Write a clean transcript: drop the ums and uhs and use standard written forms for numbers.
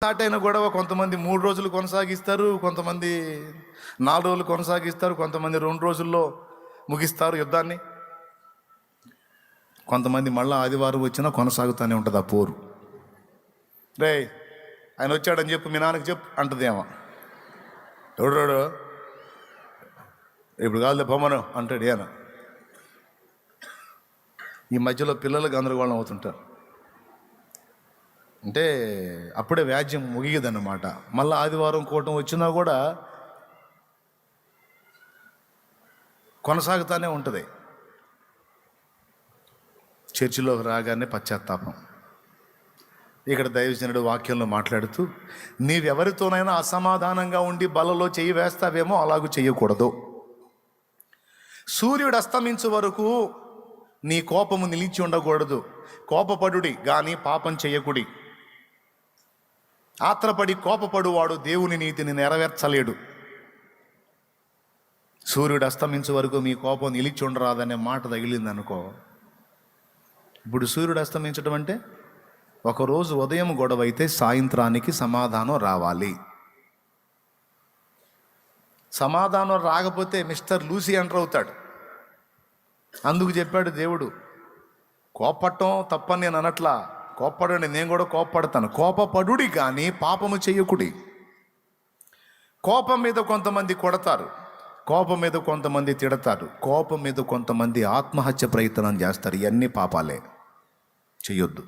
Start అయిన గొడవ కొంతమంది 3 రోజులు కొనసాగిస్తారు, కొంతమంది 4 రోజులు కొనసాగిస్తారు, కొంతమంది 2 రోజుల్లో ముగిస్తారు యుద్ధాన్ని. కొంతమంది మళ్ళీ ఆదివారం వచ్చినా కొనసాగుతూనే ఉంటుంది ఆ పోరు. రే ఆయన వచ్చాడని చెప్పు, మీ నాన్నకి చెప్పు అంటదేమో. ఎవడు ఇప్పుడు కాదు బొమ్మను అంటాడు ఈయన. ఈ మధ్యలో పిల్లలు గందరగోళం అవుతుంటారు. అంటే అప్పుడే వ్యాజ్యం ముగియదన్నమాట. మళ్ళీ ఆదివారం కూటం వచ్చినా కూడా కొనసాగుతూనే ఉంటుంది. చర్చిలోకి రాగానే పశ్చాత్తాపం. ఇక్కడ దైవజనుడు వాక్యంలో మాట్లాడుతూ, నీవెవరితోనైనా అసమాధానంగా ఉండి బలలో చెయ్యి వేస్తావేమో అలాగూ చెయ్యకూడదు. సూర్యుడు అస్తమించు వరకు నీ కోపము నిలిచి ఉండకూడదు. కోపపడుడి కానీ పాపం చెయ్యకుడి. ఆత్రపడి కోపపడువాడు దేవుని నీతిని నెరవేర్చలేడు. సూర్యుడు అస్తమించే వరకు మీ కోపం నిలిచి ఉండరాదనే మాట తగిలింది అనుకో. ఇప్పుడు సూర్యుడు అస్తమించడం అంటే ఒకరోజు ఉదయం గొడవ అయితే సాయంత్రానికి సమాధానం రావాలి. సమాధానం రాకపోతే మిస్టర్ లూసీ ఎంటర్ అవుతాడు. అందుకు చెప్పాడు దేవుడు, కోపడటం తప్పని నేను అనట్లా, కోపడండి, నేను కూడా కోపడతాను. కోపపడుడి కానీ పాపము చెయ్యకుడి. కోపం మీద కొంతమంది కొడతారు, కోపం మీద కొంతమంది తిడతారు, కోపం మీద కొంతమంది ఆత్మహత్య ప్రయత్నం చేస్తారు. ఇవన్నీ పాపాలే, చెయ్యొద్దు.